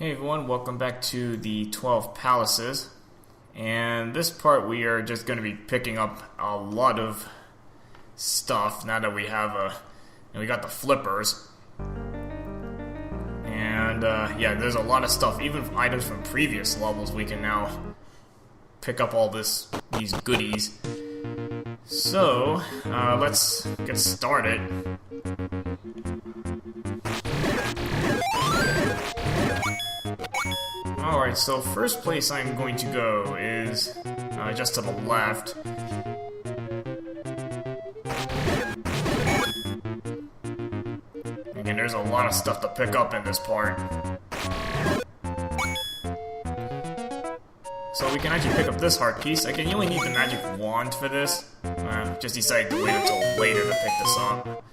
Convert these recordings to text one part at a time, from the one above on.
Hey everyone, welcome back to the 12 Palaces. And this part we are just going to be picking up a lot of stuff now that we have we got the flippers. And yeah, there's a lot of stuff, even items from previous levels we can now pick up all these goodies. So, let's get started. Alright, so first place I'm going to go is just to the left. Again, there's a lot of stuff to pick up in this part. So we can actually pick up this heart piece. Again, you only need the magic wand for this. Just decided to wait until later to pick this up.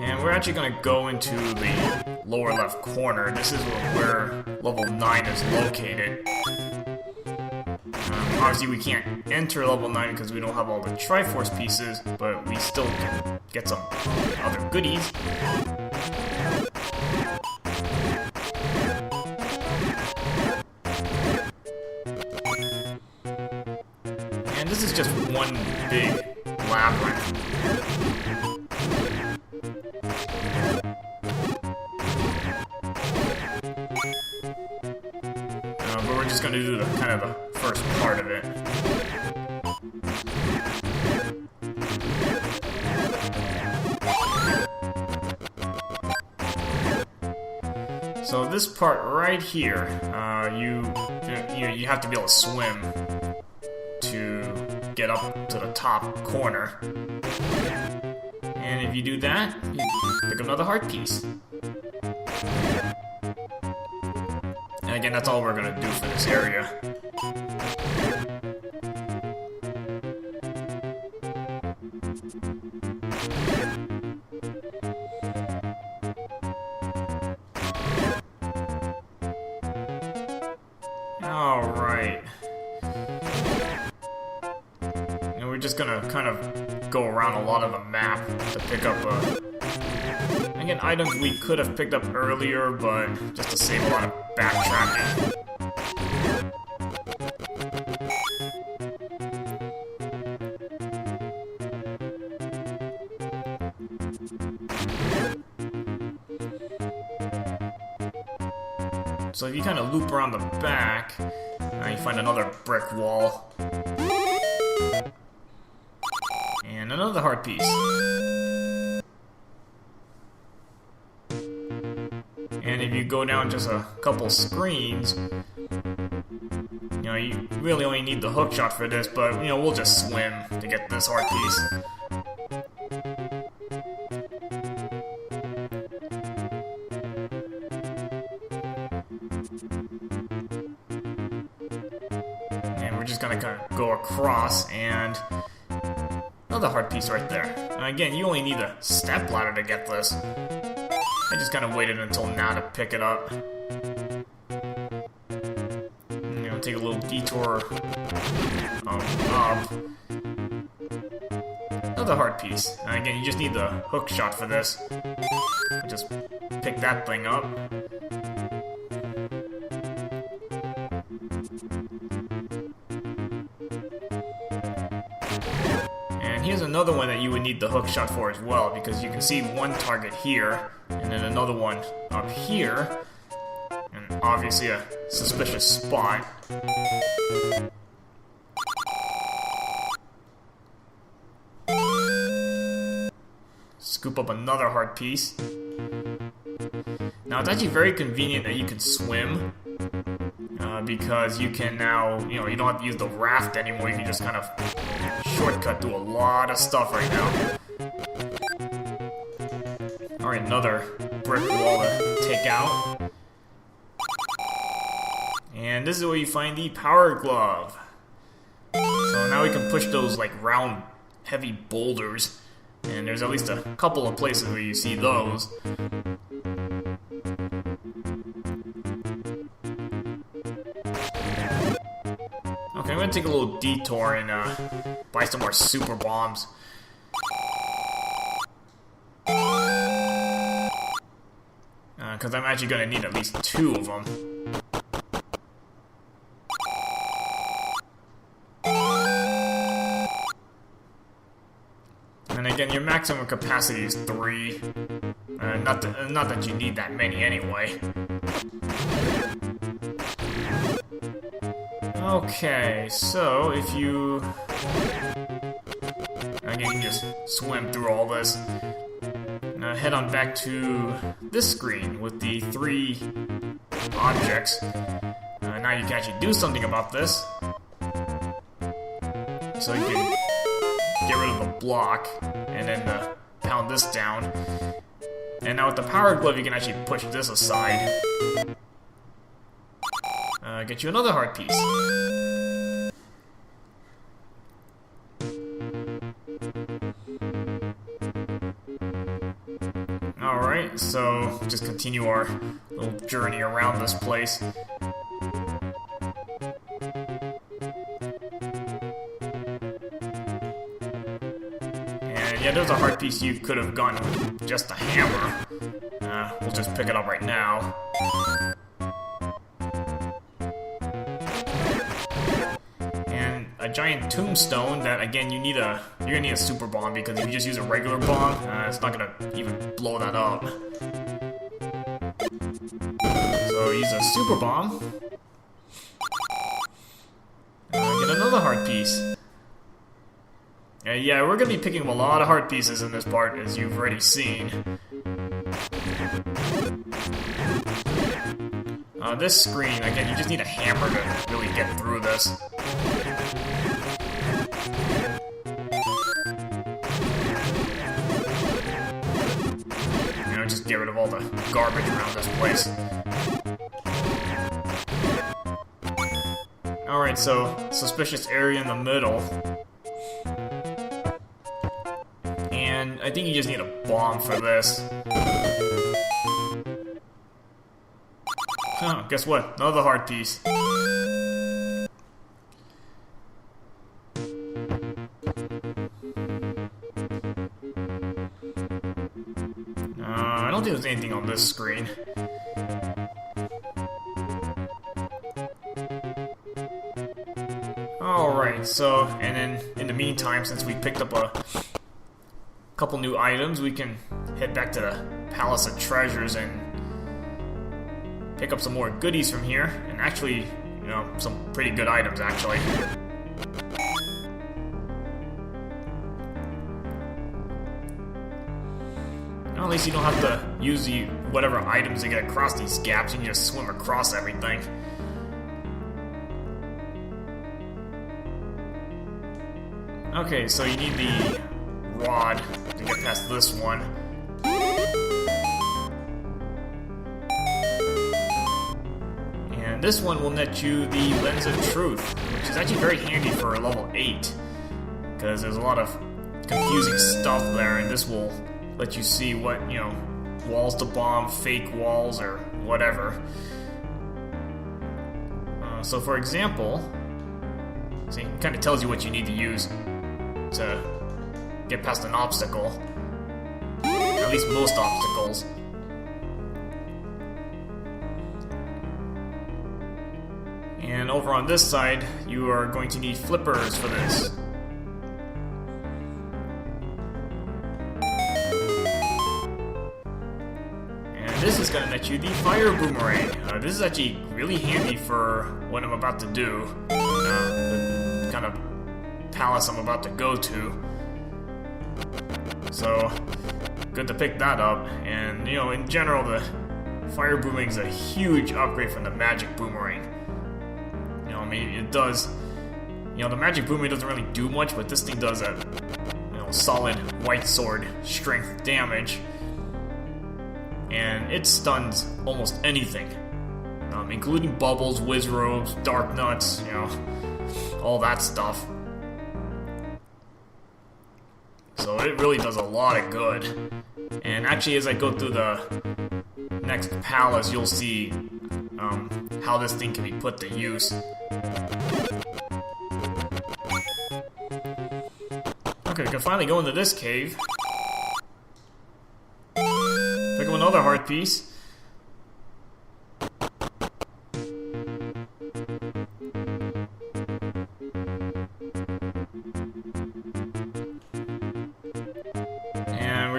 And we're actually going to go into the lower left corner. This is where level 9 is located. Obviously we can't enter level 9 because we don't have all the Triforce pieces, but we still can get some other goodies. And this is just one big labyrinth. But we're just going to do the kind of the first part of it. So this part right here, you have to be able to swim to get up to the top corner. And if you do that, you pick up another heart piece. And again, that's all we're gonna do for this area. Alright. And we're just gonna kind of go around a lot of the map to pick up again, items we could have picked up earlier, but just to save a lot of backtracking. So if you kind of loop around the back, you find another brick wall. And another heart piece. And if you go down just a couple screens, you really only need the hook shot for this, but we'll just swim to get this heart piece. And we're just gonna kind of go across, and another heart piece right there. And again, you only need a step ladder to get this. I just kind of waited until now to pick it up. Take a little detour up. Another heart piece. And again, you just need the hook shot for this. Just pick that thing up. And here's another one that you would need the hook shot for as well, because you can see one target here, and then another one up here, and obviously a suspicious spot. Scoop up another heart piece. Now it's actually very convenient that you can swim, because you can now, you don't have to use the raft anymore. You can just kind of shortcut through a lot of stuff right now. Alright, another brick wall to take out. And this is where you find the power glove. So now we can push those like round, heavy boulders. And there's at least a couple of places where you see those. Okay, I'm gonna take a little detour and buy some more super bombs. Because I'm actually going to need at least 2 of them. And again, your maximum capacity is 3. Not that you need that many anyway. Okay, so if you... Again, you can just swim through all this. Now head on back to this screen with the 3 objects. Now you can actually do something about this. So you can get rid of the block, and then pound this down. And now with the power glove, you can actually push this aside. Get you another heart piece. Alright, so just continue our little journey around this place. Yeah, there's a heart piece you could have gotten with just a hammer. We'll just pick it up right now. And a giant tombstone that, again, you're gonna need a super bomb, because if you just use a regular bomb, it's not gonna even blow that up. So use a super bomb. Get another heart piece. Yeah, we're going to be picking up a lot of heart pieces in this part, as you've already seen. This screen, again, you just need a hammer to really get through this. You know, just get rid of all the garbage around this place. Alright, so, suspicious area in the middle. And I think you just need a bomb for this. Oh, guess what? Another heart piece. I don't think there's anything on this screen. Alright, so, and then in the meantime, since we picked up a couple new items, we can head back to the Palace of Treasures and pick up some more goodies from here, and actually, you know, some pretty good items, actually. Well, at least you don't have to use whatever items to get across these gaps, you can just swim across everything. Okay, so you need the rod to get past this one. And this one will net you the Lens of Truth, which is actually very handy for level 8, because there's a lot of confusing stuff there, and this will let you see what, you know, walls to bomb, fake walls, or whatever. So for example, see, it kind of tells you what you need to use to get past an obstacle. At least most obstacles. And over on this side, you are going to need flippers for this. And this is going to net you the fire boomerang. This is actually really handy for what I'm about to do. The kind of palace I'm about to go to. So, good to pick that up. And, you know, in general, the fire boomerang is a huge upgrade from the magic boomerang. You know, I mean, it does... You know, the magic boomerang doesn't really do much, but this thing does a, you know, solid white sword strength damage. And it stuns almost anything. Including bubbles, whiz robes, dark nuts, you know, all that stuff. So it really does a lot of good. And actually, as I go through the next palace, you'll see how this thing can be put to use. Okay, we can finally go into this cave. Pick up another heart piece.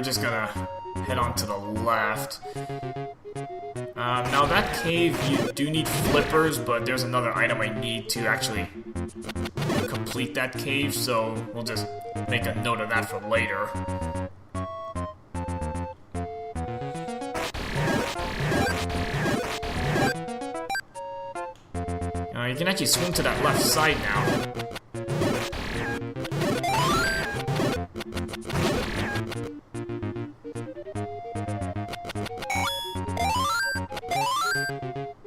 we're just gonna head on to the left. Now that cave, you do need flippers, but there's another item I need to actually complete that cave, so we'll just make a note of that for later. You can actually swim to that left side now.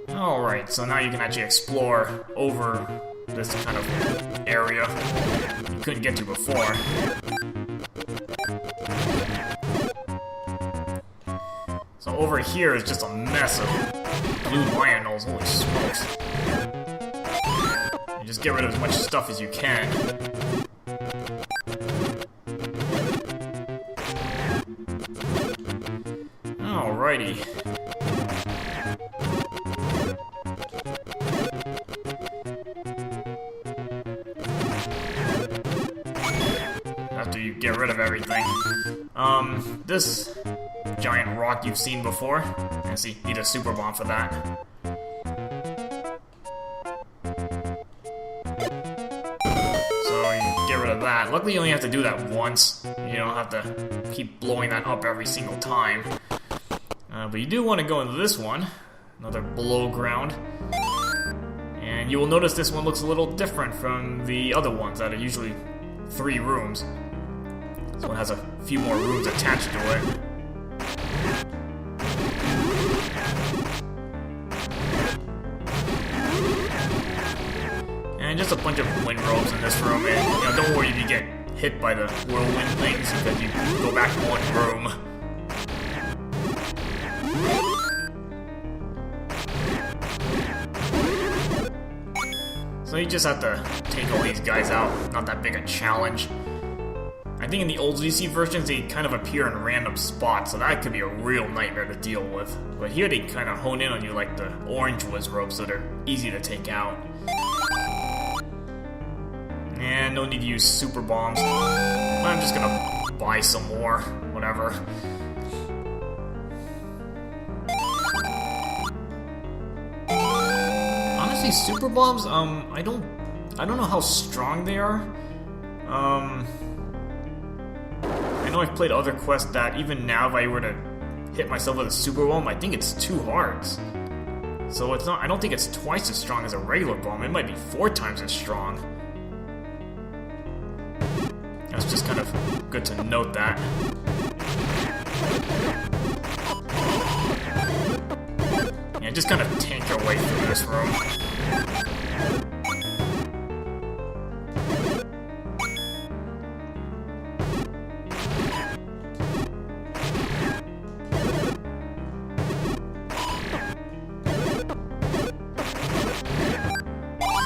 Alright, so now you can actually explore over this kind of area you couldn't get to before. So over here is just a mess of blue lionels, holy smokes. You just get rid of as much stuff as you can. Alrighty. After you get rid of everything. This giant rock you've seen before. And see, need a super bomb for that. So you get rid of that. Luckily you only have to do that once. You don't have to keep blowing that up every single time. But you do want to go into this one. Another below ground. And you will notice this one looks a little different from the other ones that are usually 3 rooms. This one has a few more rooms attached to it. And just a bunch of wind robes in this room, and don't worry if you get hit by the whirlwind things because you go back to one room. So you just have to take all these guys out, not that big a challenge. I think in the old ZC versions they kind of appear in random spots, so that could be a real nightmare to deal with. But here they kind of hone in on you like the orange whiz robes, so they're easy to take out. And no need to use super bombs. I'm just gonna buy some more, whatever. Honestly, super bombs, I don't know how strong they are. I know I've played other quests that even now if I were to hit myself with a super bomb, I think it's 2 hearts. So it's not, I don't think it's twice as strong as a regular bomb. It might be 4 times as strong. That's just kind of good to note that. Yeah, just kind of tank your way through this room.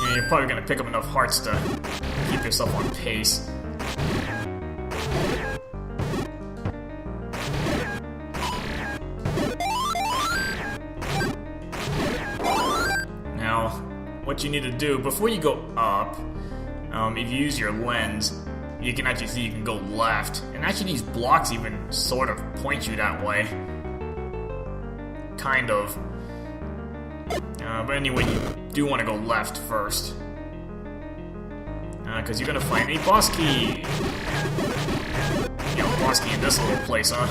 Yeah, you're probably gonna pick up enough hearts to keep yourself on pace. What you need to do before you go up, if you use your lens, you can actually see you can go left, and actually these blocks even sort of point you that way, kind of. But anyway, you do want to go left first, because you're gonna find a boss key. You know, boss key in this little place, huh?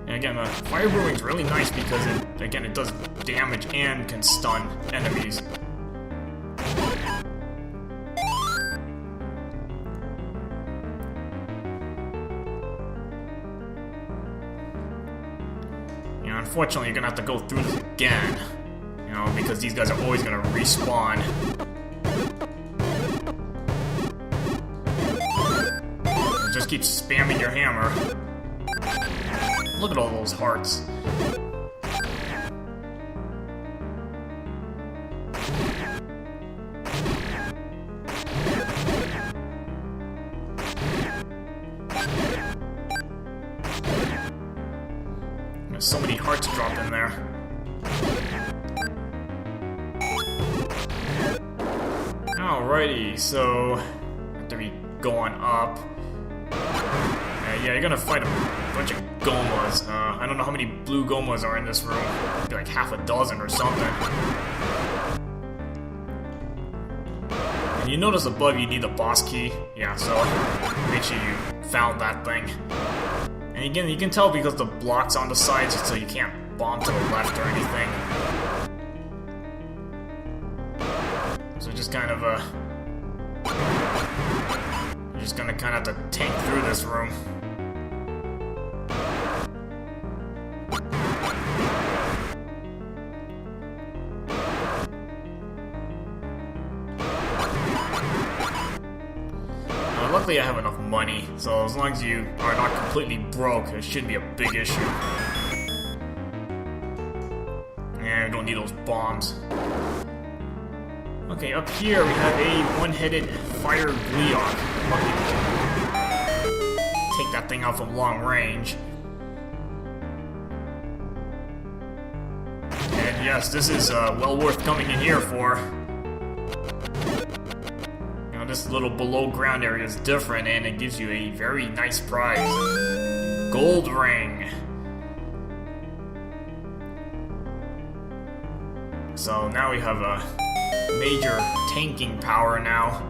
Again, the fire brewing's really nice because it does damage and can stun enemies. You know, unfortunately, you're gonna have to go through this again. You know, because these guys are always gonna respawn. Just keep spamming your hammer. Look at all those hearts. There's so many hearts dropped in there. Alrighty, so after we going up, yeah, you're gonna fight a bunch of Gomas. I don't know how many blue Gomas are in this room. Maybe like half a dozen or something. And you notice above you need a boss key. Yeah, so make sure you found that thing. And again, you can tell because the blocks on the sides, so you can't bomb to the left or anything. So just kind of you're just gonna kind of have to tank through this room. Luckily I have enough money, so as long as you are not completely broke, it shouldn't be a big issue. And we don't need those bombs. Okay, up here we have a one-headed fire Gleeok. Luckily we can take that thing out from long range. And yes, this is well worth coming in here for. This little below ground area is different and it gives you a very nice prize. Gold ring. So now we have a major tanking power now.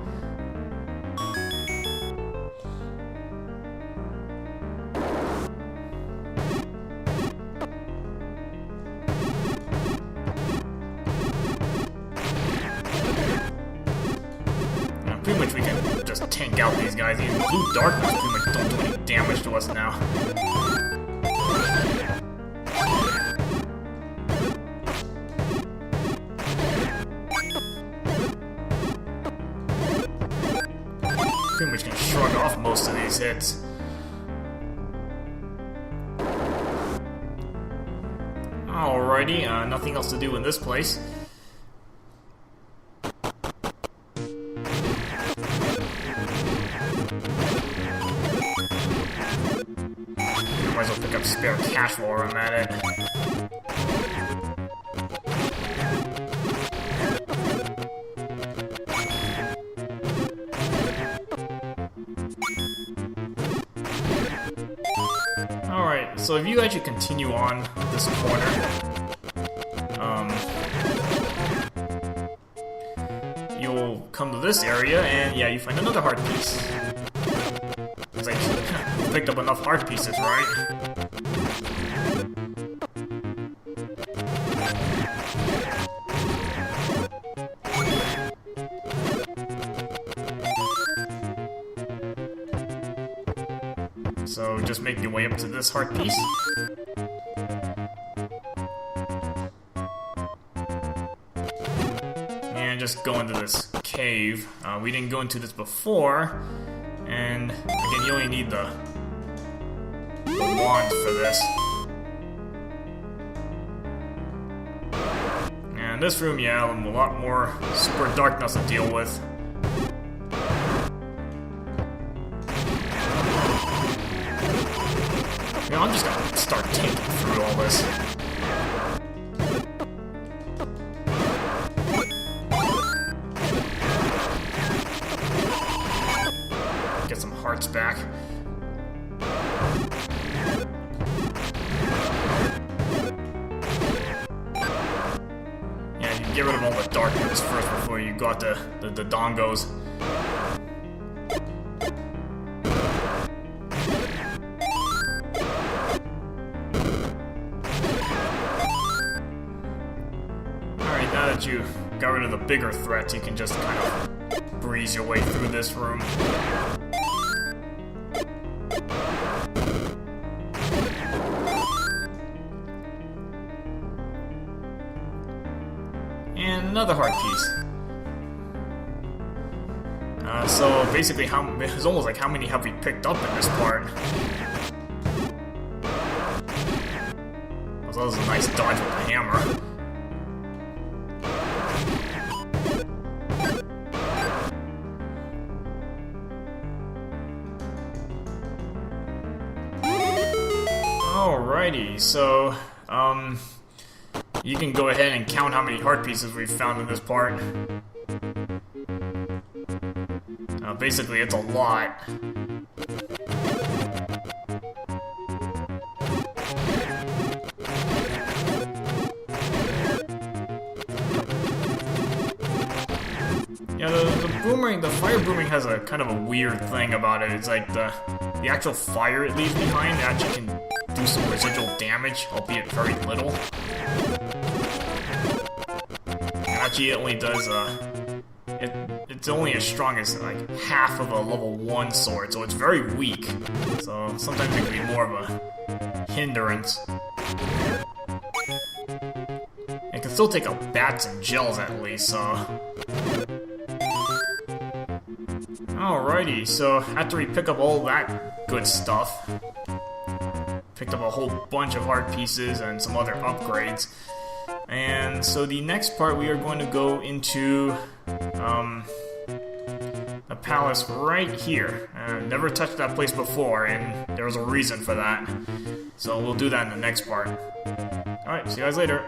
Pretty much we can just tank out these guys. Even blue darkness pretty much don't do any damage to us now. Pretty much can shrug off most of these hits. Alrighty, nothing else to do in this place. Might as well pick up spare cash while I'm at it. Alright, so if you actually continue on this corner, you'll come to this area, and yeah, you find another heart piece. It's like, picked up enough heart pieces, right? So just make your way up to this heart piece. And just go into this cave. We didn't go into this before. And again, you only need the wand for this. And this room, yeah, a lot more super darkness to deal with. You know, I'm just gonna start tanking through all this. Get some hearts back. Yeah, you get rid of all the darkness first before you got the dongos. Alright, now that you got rid of the bigger threats, you can just kind of breeze your way through this room. And another heart piece. So basically, it's almost like how many have we picked up in this part? Well, that was a nice dodge with the hammer. Alrighty, so, you can go ahead and count how many heart pieces we've found in this part. Basically, it's a lot. Yeah, the boomerang, the fire boomerang has a kind of a weird thing about it. It's like the actual fire it leaves behind actually can do some residual damage, albeit very little. And actually, it only does it's only as strong as like half of a level 1 sword, so it's very weak. So sometimes it can be more of a hindrance. It can still take out bats and gels at least, so. Alrighty, so after we pick up all that good stuff, picked up a whole bunch of heart pieces and some other upgrades. And so the next part we are going to go into a palace right here. Never touched that place before, and there was a reason for that. So we'll do that in the next part. Alright, see you guys later.